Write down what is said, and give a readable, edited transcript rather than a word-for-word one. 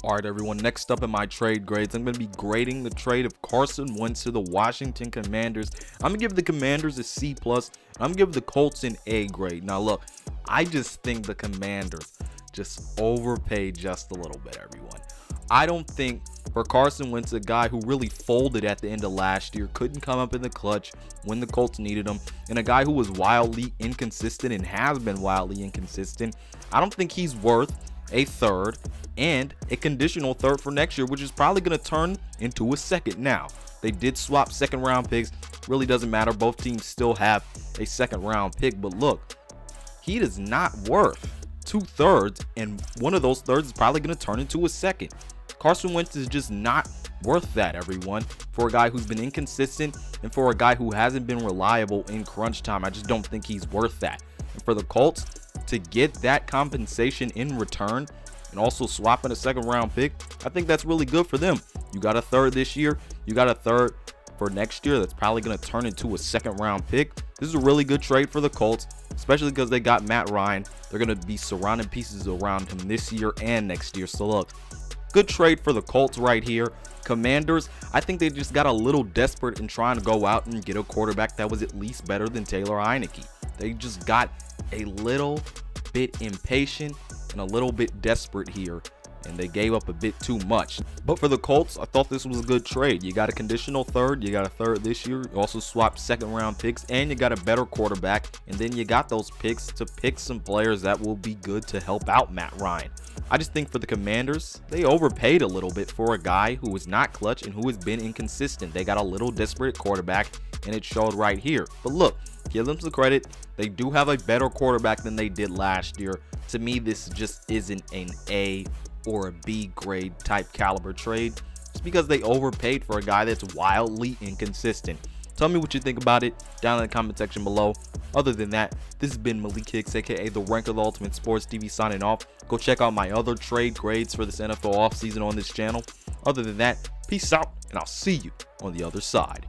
All right, everyone, next up in my trade grades, I'm going to be grading the trade of Carson Wentz to the Washington Commanders. I'm going to give the Commanders a C+. I'm going to give the Colts an A grade. Now, look, I just think the Commanders just overpaid just a little bit, everyone. I don't think for Carson Wentz, a guy who really folded at the end of last year, couldn't come up in the clutch when the Colts needed him, and a guy who was wildly inconsistent and has been wildly inconsistent, I don't think he's worth a third and a conditional third for next year, which is probably going to turn into a second. Now, they did swap second round picks. Really doesn't matter. Both teams still have a second round pick. But look, he is not worth 2/3, and one of those thirds is probably going to turn into a second. Carson Wentz is just not worth that, everyone, for a guy who's been inconsistent and for a guy who hasn't been reliable in crunch time. I just don't think he's worth that. And for the Colts to get that compensation in return and also swapping a second round pick, I think that's really good for them. You got a third this year, you got a third for next year that's probably going to turn into a second round pick. This is a really good trade for the Colts, especially because they got Matt Ryan. They're going to be surrounding pieces around him this year and next year. So look, good trade for the Colts right here. Commanders, I think they just got a little desperate in trying to go out and get a quarterback that was at least better than Taylor Heinicke. They just got a little bit impatient and a little bit desperate here, and they gave up a bit too much. But for the Colts, I thought this was a good trade. You got a conditional third, you got a third this year, you also swapped second round picks, and you got a better quarterback, and then you got those picks to pick some players that will be good to help out Matt Ryan. I just think for the Commanders, they overpaid a little bit for a guy who was not clutch and who has been inconsistent. They got a little desperate quarterback, and it showed right here. But look, give them some credit. They do have a better quarterback than they did last year. To me, this just isn't an A or a B grade type caliber trade, just because they overpaid for a guy that's wildly inconsistent. Tell me what you think about it down in the comment section below. Other than that, this has been Malik Hicks, aka the Rank of the Ultimate Sports TV, signing off. Go check out my other trade grades for this NFL offseason on this channel. Other than that, peace out, and I'll see you on the other side.